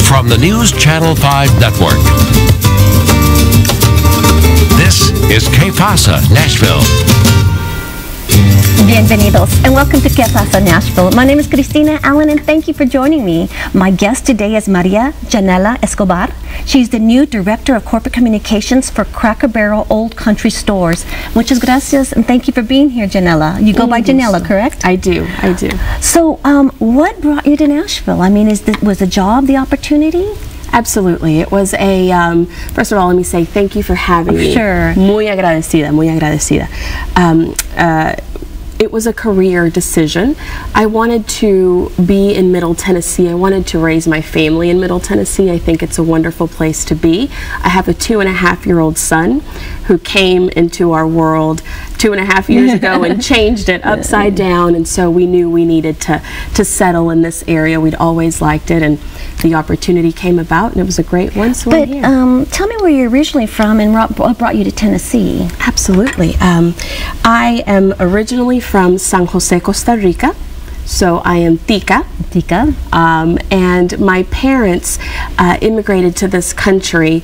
from the News Channel 5 Network. This is Que Pasa Nashville. Bienvenidos and welcome to Que Pasa Nashville. My name is Cristina Allen and thank you for joining me. My guest today is Maria Janella Escobar. She's the new Director of Corporate Communications for Cracker Barrel Old Country Stores. Muchas gracias and thank you for being here, Janella. You go by Janella, correct? I do. So what brought you to Nashville? I mean, was the job the opportunity? Absolutely. It was a, first of all, let me say thank you for having me. Sure. Muy agradecida, muy agradecida. It was a career decision. I wanted to be in Middle Tennessee. I wanted to raise my family in Middle Tennessee. I think it's a wonderful place to be. I have a 2.5-year-old son who came into our world 2.5 years ago and changed it upside down, and so we knew we needed to settle in this area. We'd always liked it, and the opportunity came about, and it was a great one, so I'm here. Tell me where you're originally from and what brought you to Tennessee. Absolutely. I am originally from San Jose, Costa Rica. So I am Tica. And my parents immigrated to this country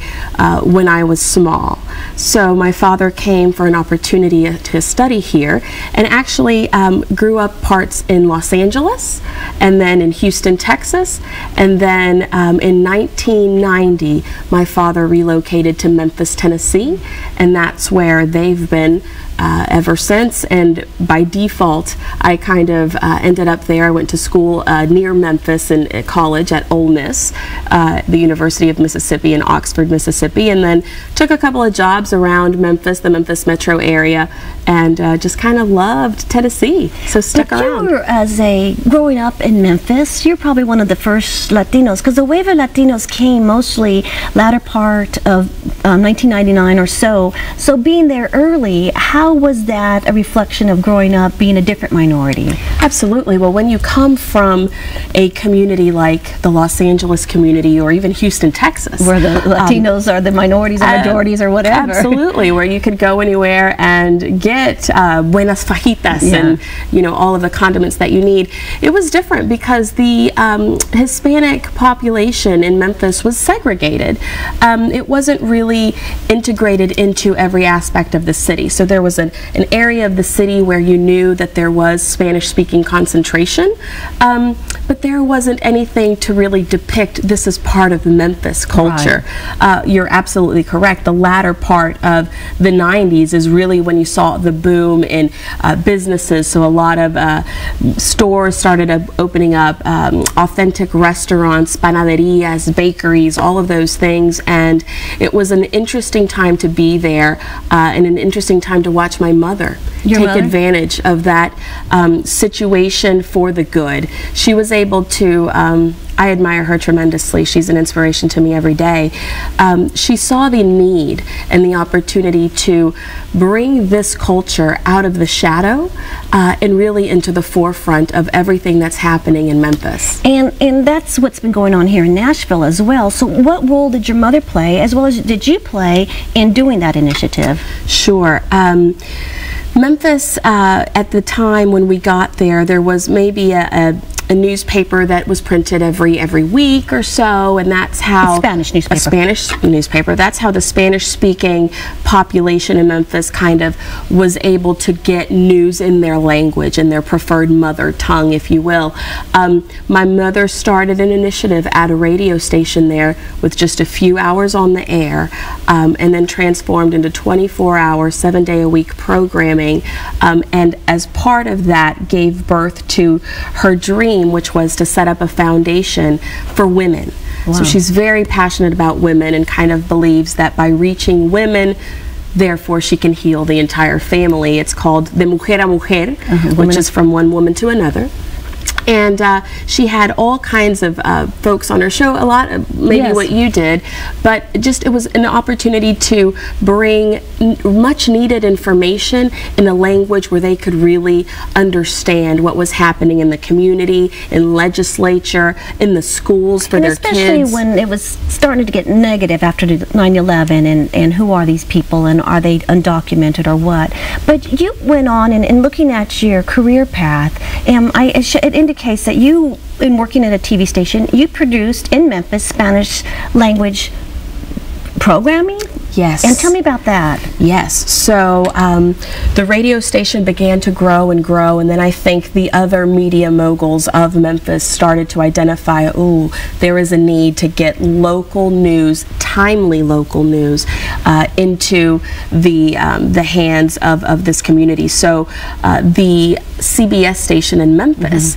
when I was small. So my father came for an opportunity to study here and actually grew up parts in Los Angeles and then in Houston, Texas. And then in 1990, my father relocated to Memphis, Tennessee, and that's where they've been ever since. And by default, I kind of ended up there. I went to school near Memphis and at college at Ole Miss, the University of Mississippi in Oxford, Mississippi, and then took a couple of jobs around Memphis, the Memphis metro area, and just kind of loved Tennessee, so stuck around. Growing up in Memphis, you're probably one of the first Latinos, because the wave of Latinos came mostly latter part of 1999 or so. So being there early, how was that a reflection of growing up being a different minority? Absolutely. Well, when you come from a community like the Los Angeles community or even Houston, Texas, where the Latinos are the minorities or majorities or whatever. Absolutely, where you could go anywhere and get buenas fajitas and all of the condiments that you need. It was different because the Hispanic population in Memphis was segregated. It wasn't really integrated into every aspect of the city. So there was an area of the city where you knew that there was Spanish-speaking concentration, but there wasn't anything to really depict this as part of the Memphis culture. Right. You're absolutely correct. The latter part of the 90s is really when you saw the boom in businesses. So a lot of stores started opening up, authentic restaurants, panaderias, bakeries, all of those things, and it was an interesting time to be there and an interesting time to watch my mother take advantage of that situation for the good. She was able to, I admire her tremendously. She's an inspiration to me every day. She saw the need and the opportunity to bring this culture out of the shadow and really into the forefront of everything that's happening in Memphis. And that's what's been going on here in Nashville as well. So what role did your mother play, as well as did you play in doing that initiative? Sure. Memphis, at the time when we got there was maybe a newspaper that was printed every week or so, and that's how a Spanish newspaper. A Spanish newspaper. That's how the Spanish-speaking population in Memphis kind of was able to get news in their language, in their preferred mother tongue, if you will. My mother started an initiative at a radio station there with just a few hours on the air, and then transformed into 24-hour, 7-day-a-week programming, and as part of that gave birth to her dream, which was to set up a foundation for women. Wow. So she's very passionate about women and kind of believes that by reaching women, therefore she can heal the entire family. It's called De Mujer a Mujer, which is from one woman to another. And she had all kinds of folks on her show, a lot of maybe what you did, but just it was an opportunity to bring much needed information in a language where they could really understand what was happening in the community, in legislature, in the schools for their kids. Especially when it was starting to get negative after 9/11 and who are these people and are they undocumented or what. But you went on and looking at your career path, it indicates indicates that you, in working at a TV station, you produced in Memphis Spanish language programming? Yes. And tell me about that. Yes. So the radio station began to grow and grow, and then I think the other media moguls of Memphis started to identify, ooh, there is a need to get local news, timely local news, into the hands of this community. So the CBS station in Memphis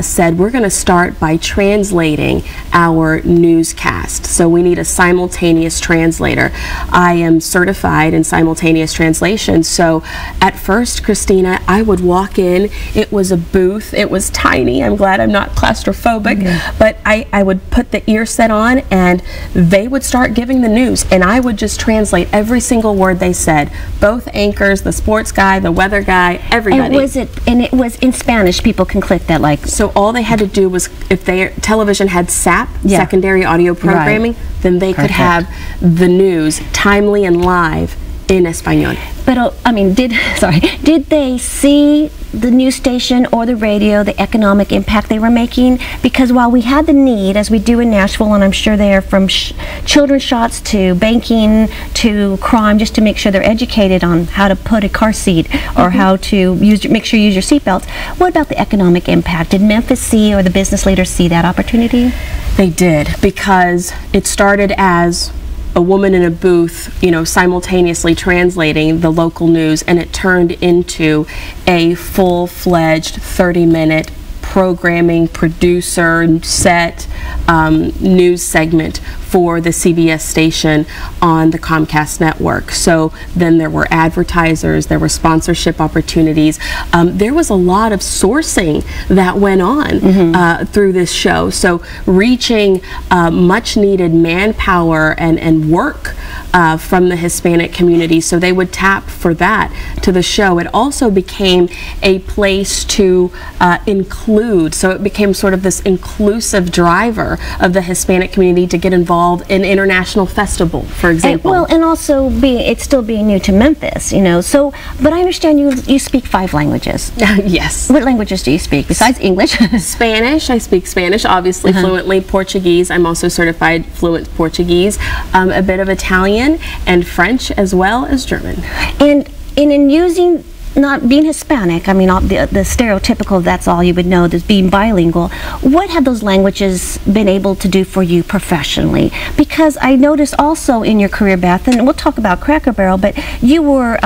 said, we're going to start by translating our newscast. So we need a simultaneous translator. I am certified in simultaneous translation, so at first, Christina, I would walk in, it was a booth, it was tiny, I'm glad I'm not claustrophobic, but I would put the ear set on and they would start giving the news, and I would just translate every single word they said, both anchors, the sports guy, the weather guy, everybody. And it was in Spanish, people can click that, like... So all they had to do was, if their television had SAP, secondary audio programming, then they could have the news timely and live in Espanol. But I mean, did they see the news station or the radio, the economic impact they were making? Because while we had the need, as we do in Nashville, and I'm sure they're from children's shots to banking to crime, just to make sure they're educated on how to put a car seat or how to make sure you use your seatbelts. What about the economic impact? Did Memphis see, or the business leaders see that opportunity? They did, because it started as a woman in a booth, you know, simultaneously translating the local news, and it turned into a full-fledged 30-minute programming producer set news segment for the CBS station on the Comcast network. So then there were advertisers, there were sponsorship opportunities. There was a lot of sourcing that went on through this show. So reaching much needed manpower and work from the Hispanic community. So they would tap for that to the show. It also became a place to include. So it became sort of this inclusive driver of the Hispanic community to get involved in international festival, for example. And also it's still being new to Memphis, you know. So, but I understand you speak 5 languages. Yes. What languages do you speak besides English? Spanish. I speak Spanish, obviously fluently. Portuguese. I'm also certified fluent Portuguese. A bit of Italian and French, as well as German. And in using, not being Hispanic, I mean, the stereotypical, that's all you would know, is being bilingual. What have those languages been able to do for you professionally? Because I noticed also in your career, Beth, and we'll talk about Cracker Barrel, but you were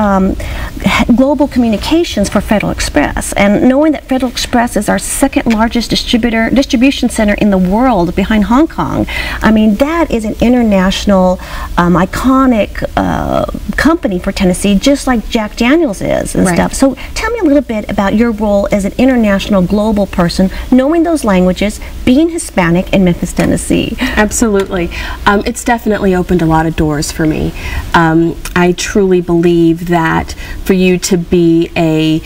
global communications for Federal Express. And knowing that Federal Express is our second largest distribution center in the world behind Hong Kong, I mean, that is an international, iconic company for Tennessee, just like Jack Daniels is and stuff. So tell me a little bit about your role as an international global person, knowing those languages, being Hispanic in Memphis, Tennessee. Absolutely. It's definitely opened a lot of doors for me. I truly believe that for you to be a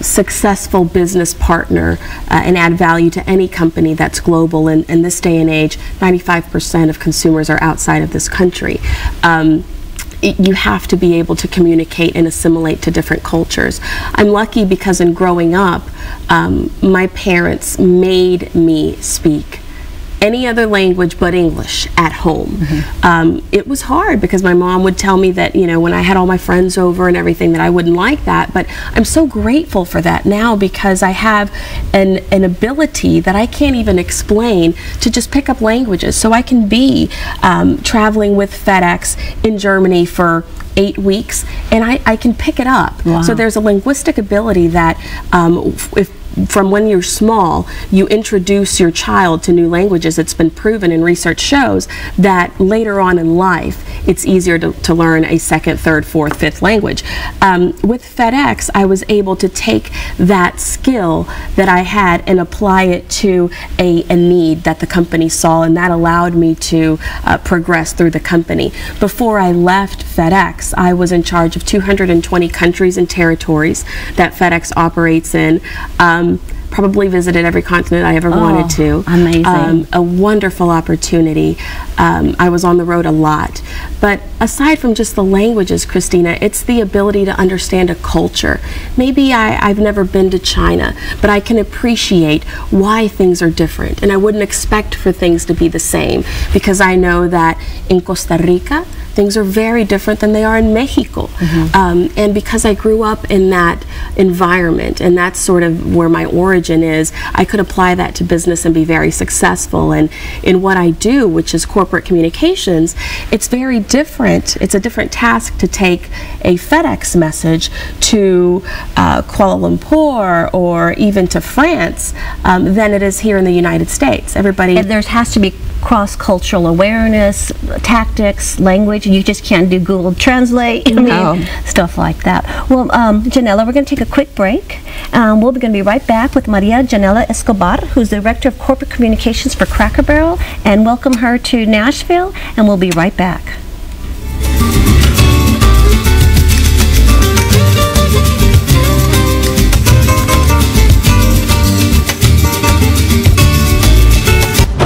successful business partner and add value to any company that's global, in this day and age, 95% of consumers are outside of this country. You have to be able to communicate and assimilate to different cultures. I'm lucky because in growing up, my parents made me speak any other language but English at home. It was hard because my mom would tell me that, you know, when I had all my friends over and everything, that I wouldn't like that, but I'm so grateful for that now because I have an ability that I can't even explain to just pick up languages. So I can be traveling with FedEx in Germany for 8 weeks and I can pick it up. Wow. So there's a linguistic ability that from when you're small, you introduce your child to new languages. It's been proven, and research shows that later on in life, it's easier to learn a second, third, fourth, fifth language. With FedEx, I was able to take that skill that I had and apply it to a need that the company saw, and that allowed me to progress through the company. Before I left FedEx, I was in charge of 220 countries and territories that FedEx operates in. probably visited every continent I ever wanted to. Amazing. A wonderful opportunity. I was on the road a lot. But aside from just the languages, Christina, it's the ability to understand a culture. Maybe I've never been to China, but I can appreciate why things are different. And I wouldn't expect for things to be the same, because I know that in Costa Rica, things are very different than they are in Mexico. And because I grew up in that environment, and that's sort of where my origin is, I could apply that to business and be very successful. And in what I do, which is corporate communications, it's very different. It's a different task to take a FedEx message to Kuala Lumpur or even to France than it is here in the United States. Everybody... And there has to be cross-cultural awareness, tactics, language. You just can't do Google Translate, stuff like that. Well, Janella, we're going to take a quick break. We're going to be right back with Maria Janella Escobar, who's the Director of Corporate Communications for Cracker Barrel, and welcome her to Nashville, and we'll be right back.